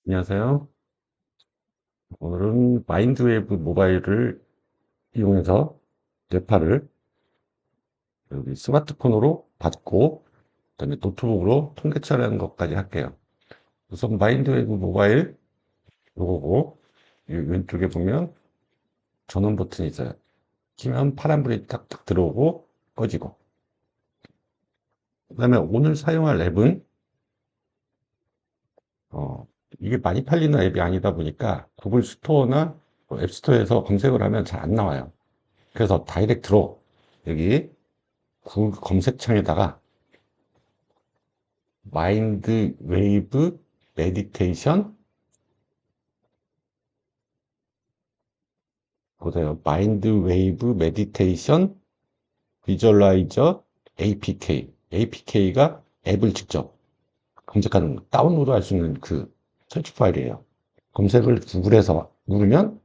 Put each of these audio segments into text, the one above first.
안녕하세요. 오늘은 마인드웨이브 모바일을 이용해서 뇌파를 여기 스마트폰으로 받고 그다음에 노트북으로 통계처리하는 것까지 할게요. 우선 마인드웨이브 모바일 요거고 이 왼쪽에 보면 전원 버튼이 있어요. 키면 파란불이 탁탁 들어오고 꺼지고, 그다음에 오늘 사용할 앱은 어, 이게 많이 팔리는 앱이 아니다 보니까 구글 스토어나 앱스토어에서 검색을 하면 잘 안 나와요. 그래서 다이렉트로 여기 구글 검색창에다가 마인드 웨이브 메디테이션 보세요. 마인드 웨이브 메디테이션 비주얼라이저 APK. APK가 앱을 직접 검색하는, 다운로드 할 수 있는 그 설치 파일이에요. 검색을 구글에서 누르면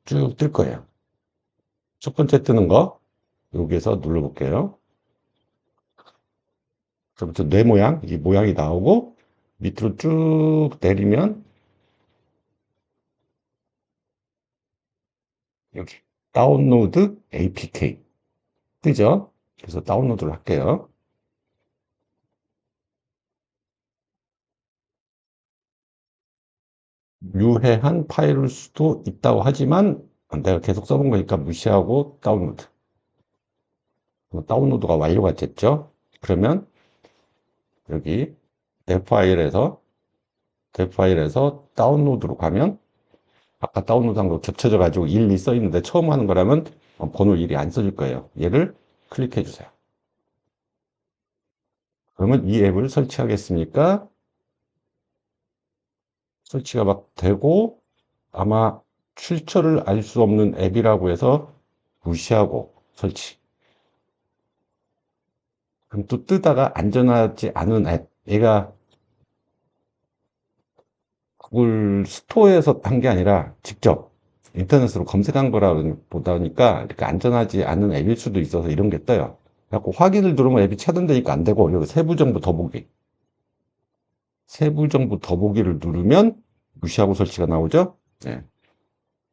쭉 뜰 거예요. 첫 번째 뜨는 거 여기에서 눌러볼게요. 그부터 뇌 모양, 이 모양이 나오고 밑으로 쭉 내리면 여기 다운로드 APK 뜨죠? 그래서 다운로드를 할게요. 유해한 파일일 수도 있다고 하지만 내가 계속 써본 거니까 무시하고 다운로드. 다운로드가 완료가 됐죠? 그러면 여기 내 파일에서 다운로드로 가면 아까 다운로드한 거 겹쳐져 가지고 1, 2 써 있는데 처음 하는 거라면 번호 1이 안 써질 거예요. 얘를 클릭해 주세요. 그러면 이 앱을 설치하겠습니까? 설치가 막 되고 아마 출처를 알 수 없는 앱이라고 해서 무시하고 설치. 그럼 또 뜨다가 안전하지 않은 앱. 얘가 구글 스토어에서 한 게 아니라 직접 인터넷으로 검색한 거라 보다니까 이렇게 안전하지 않은 앱일 수도 있어서 이런 게 떠요. 그래갖고 확인을 누르면 앱이 차단되니까 안 되고, 여기 세부 정보 더보기. 세부 정보 더보기를 누르면 무시하고 설치가 나오죠? 네.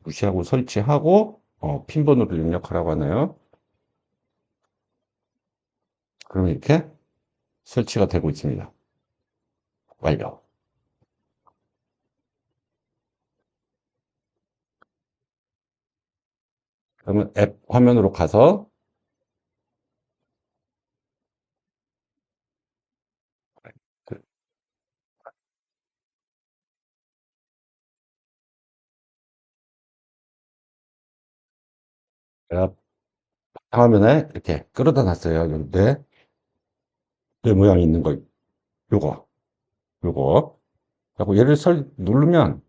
무시하고 설치하고, 핀 번호를 입력하라고 하네요. 그러면 이렇게 설치가 되고 있습니다. 완료. 그러면 앱 화면으로 가서 그 앱 화면에 이렇게 끌어다 놨어요. 뇌 모양이 있는 거, 요거, 요거. 하고 얘를 누르면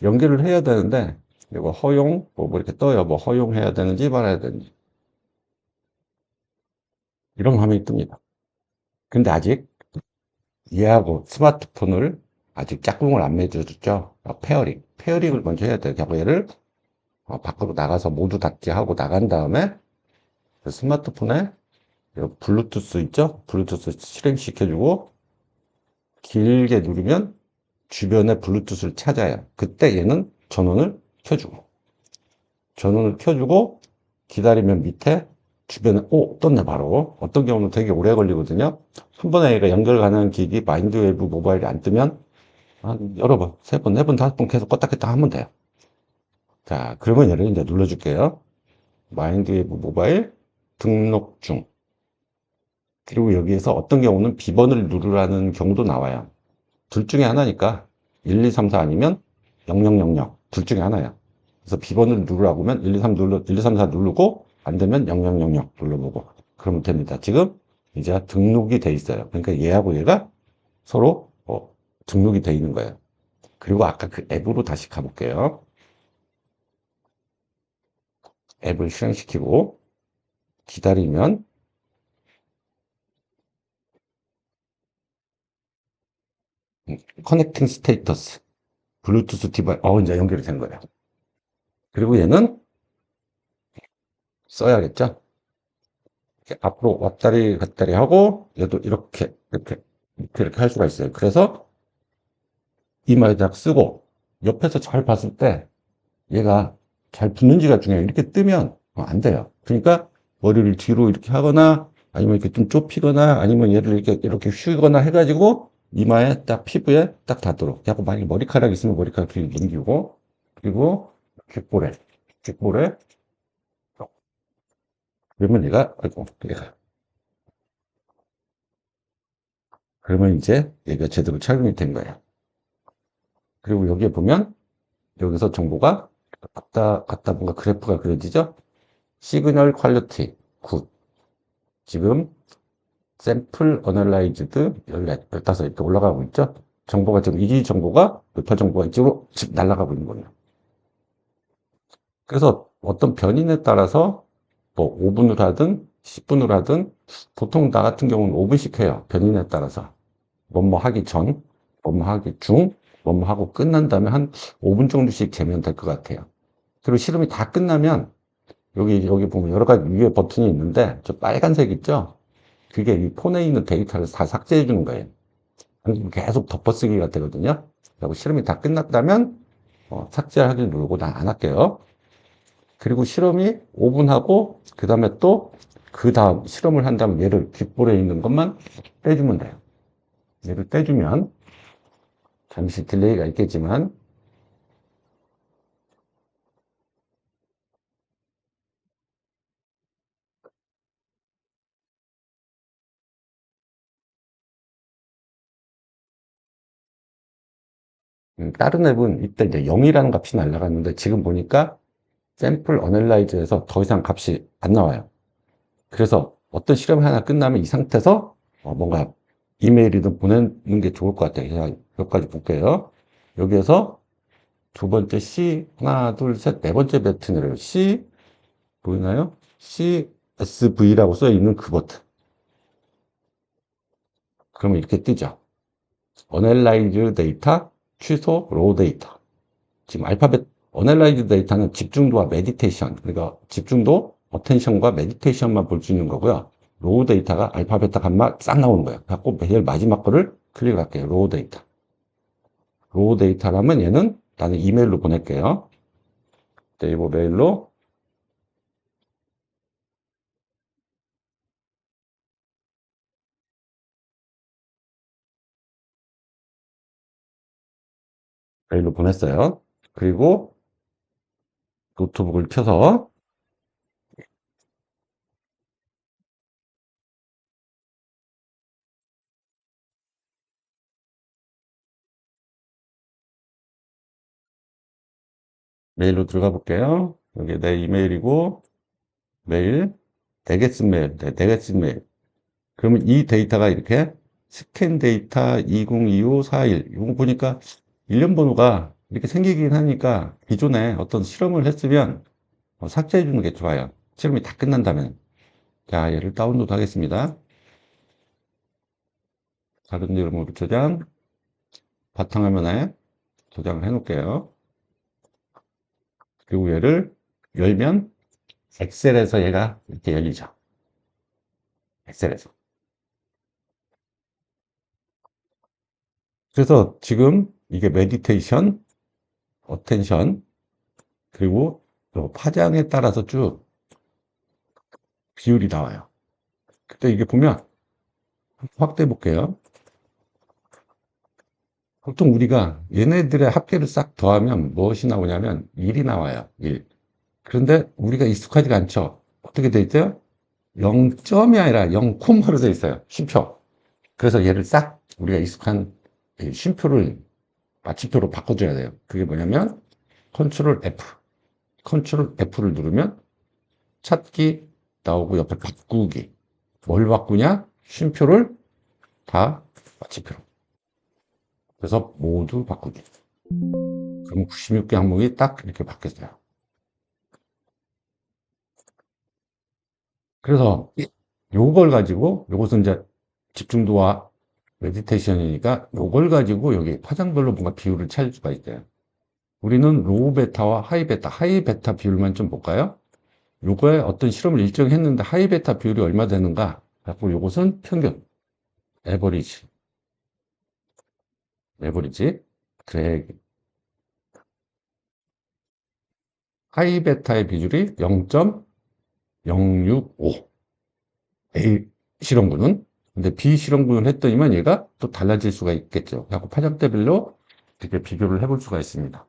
연결을 해야 되는데, 이거 허용, 뭐 이렇게 떠요. 뭐 허용해야 되는지 말아야 되는지. 이런 화면이 뜹니다. 근데 아직 얘하고 스마트폰을 아직 짝꿍을 안 맺어줬죠. 페어링을 먼저 해야 돼요. 하고 얘를 밖으로 나가서 모두 닫기 하고 나간 다음에 그 스마트폰에 블루투스 있죠? 블루투스 실행시켜주고 길게 누르면 주변에 블루투스를 찾아요. 그때 얘는 전원을 켜주고 기다리면 밑에 주변에 떴네. 바로 어떤 경우는 되게 오래 걸리거든요. 한 번에 얘가 연결 가능한 기기 마인드웨이브 모바일이 안 뜨면 한 여러 번, 세 번, 네 번, 다섯 번 계속 껐다 켰다 하면 돼요. 자, 그러면 얘를 이제 눌러줄게요. 마인드웨이브 모바일 등록 중. 그리고 여기에서 어떤 경우는 비번을 누르라는 경우도 나와요. 둘 중에 하나니까 1, 2, 3, 4 아니면 0000. 둘 중에 하나야. 그래서 비번을 누르라고 하면 1, 2, 3 1, 2, 3, 4 누르고 안 되면 0000 눌러보고 그러면 됩니다. 지금 이제 등록이 돼 있어요. 그러니까 얘하고 얘가 서로 등록이 돼 있는 거예요. 그리고 아까 그 앱으로 다시 가볼게요. 앱을 실행시키고 기다리면 커넥팅 스테이터스 블루투스 디바이스 이제 연결이 된 거예요. 그리고 얘는 써야겠죠. 이렇게 앞으로 왔다리 갔다리 하고 얘도 이렇게 할 수가 있어요. 그래서 이마에 딱 쓰고 옆에서 잘 봤을 때 얘가 잘 붙는지가 중요해요. 이렇게 뜨면 안 돼요. 그러니까 머리를 뒤로 이렇게 하거나 아니면 이렇게 좀 좁히거나 아니면 얘를 이렇게 휘거나 해가지고 이마에 딱 피부에 딱 닿도록. 약간 만약에 머리카락 있으면 머리카락 뒤로 넘기고 그리고 귓볼에 그러면 얘가 아이고 얘가 그러면 이제 얘가 제대로 착용이 된 거예요. 그리고 여기에 보면 여기서 정보가 갖다 뭔가 그래프가 그려지죠? 시그널 퀄리티 굿. 지금 샘플 어널라이즈드 15 이렇게 올라가고 있죠? 정보가 지금 이 정보가 루터 정보가 이쪽으로 즉 날아가고 있는 거예요. 그래서 어떤 변인에 따라서 뭐 5분을 하든 10분을 하든 보통 나 같은 경우는 5분씩 해요. 변인에 따라서. 뭐뭐 하기 전, 뭐뭐 하기 중, 뭐뭐 하고 끝난 다음에 한 5분 정도씩 재면 될 것 같아요. 그리고 실험이 다 끝나면 여기 보면 여러 가지 위에 버튼이 있는데 저 빨간색 있죠? 그게 이 폰에 있는 데이터를 다 삭제해 주는 거예요. 계속 덮어쓰기가 되거든요. 그리고 실험이 다 끝났다면 삭제하기를 누르고 난 안 할게요. 그리고 실험이 5분 하고 그 다음에 또 그 다음 실험을 한 다음 얘를 귓볼에 있는 것만 떼주면 돼요. 얘를 떼주면 잠시 딜레이가 있겠지만 다른 앱은 이때 이제 0이라는 값이 날라갔는데 지금 보니까 샘플 어널라이즈에서 더 이상 값이 안 나와요. 그래서 어떤 실험이 하나 끝나면 이 상태에서 뭔가 이메일이든 보내는 게 좋을 것 같아요. 그냥 몇 가지 볼게요. 여기에서 두 번째 C, 하나, 둘, 셋, 네 번째 버튼이래요. C, 보이나요? CSV라고 써 있는 그 버튼. 그러면 이렇게 뜨죠. 어널라이즈 데이터, 취소, 로우 데이터. 지금 알파벳, 어널라이즈 데이터는 집중도와 메디테이션. 그러니까 집중도, 어텐션과 메디테이션만 볼 수 있는 거고요. 로우 데이터가 알파, 베타, 감마 싹 나오는 거예요. 갖고 제일 마지막 거를 클릭할게요. 로우 데이터. 로우 데이터라면 얘는 나는 이메일로 보낼게요. 네이버 메일로 보냈어요. 그리고 노트북을 켜서 메일로 들어가 볼게요. 여기 내 이메일이고 메일, 네개스 메일, 네개스 메일. 그러면 이 데이터가 이렇게 스캔 데이터 202541 이거 보니까 일련 번호가 이렇게 생기긴 하니까 기존에 어떤 실험을 했으면 삭제해 주는 게 좋아요. 실험이 다 끝난다면. 자, 얘를 다운로드 하겠습니다. 다른 이름으로 저장, 바탕화면에 저장을 해 놓을게요. 그리고 얘를 열면 엑셀에서 얘가 이렇게 열리죠. 엑셀에서. 그래서 지금 이게 메디테이션, 어텐션, 그리고 또 파장에 따라서 쭉 비율이 나와요. 그때 이게 보면 확대해 볼게요. 보통 우리가 얘네들의 합계를 싹 더하면 무엇이 나오냐면 1이 나와요. 1. 그런데 우리가 익숙하지가 않죠. 어떻게 돼 있어요? 0점이 아니라 0콤마로 돼 있어요. 쉼표. 그래서 얘를 싹 우리가 익숙한 이 쉼표를 마침표로 바꿔줘야 돼요. 그게 뭐냐면 컨트롤 F. 컨트롤 F를 누르면 찾기 나오고 옆에 바꾸기. 뭘 바꾸냐? 쉼표를 다 마침표로. 그래서 모두 바꾸기. 그럼 96개 항목이 딱 이렇게 바뀌었어요. 그래서 요걸 가지고 요것은 이제 집중도와 메디테이션이니까 요걸 가지고 여기 파장별로 뭔가 비율을 찾을 수가 있어요. 우리는 로우 베타와 하이 베타 비율만 좀 볼까요? 요거에 어떤 실험을 일정 했는데 하이 베타 비율이 얼마 되는가? 그래고 요것은 평균, 에버리지. 그래, 하이 베타의 비율이 0.065. A 실험군은. 근데 B 실험군을 했더니만 얘가 또 달라질 수가 있겠죠. 그래서 파장대별로 이렇게 비교를 해볼 수가 있습니다.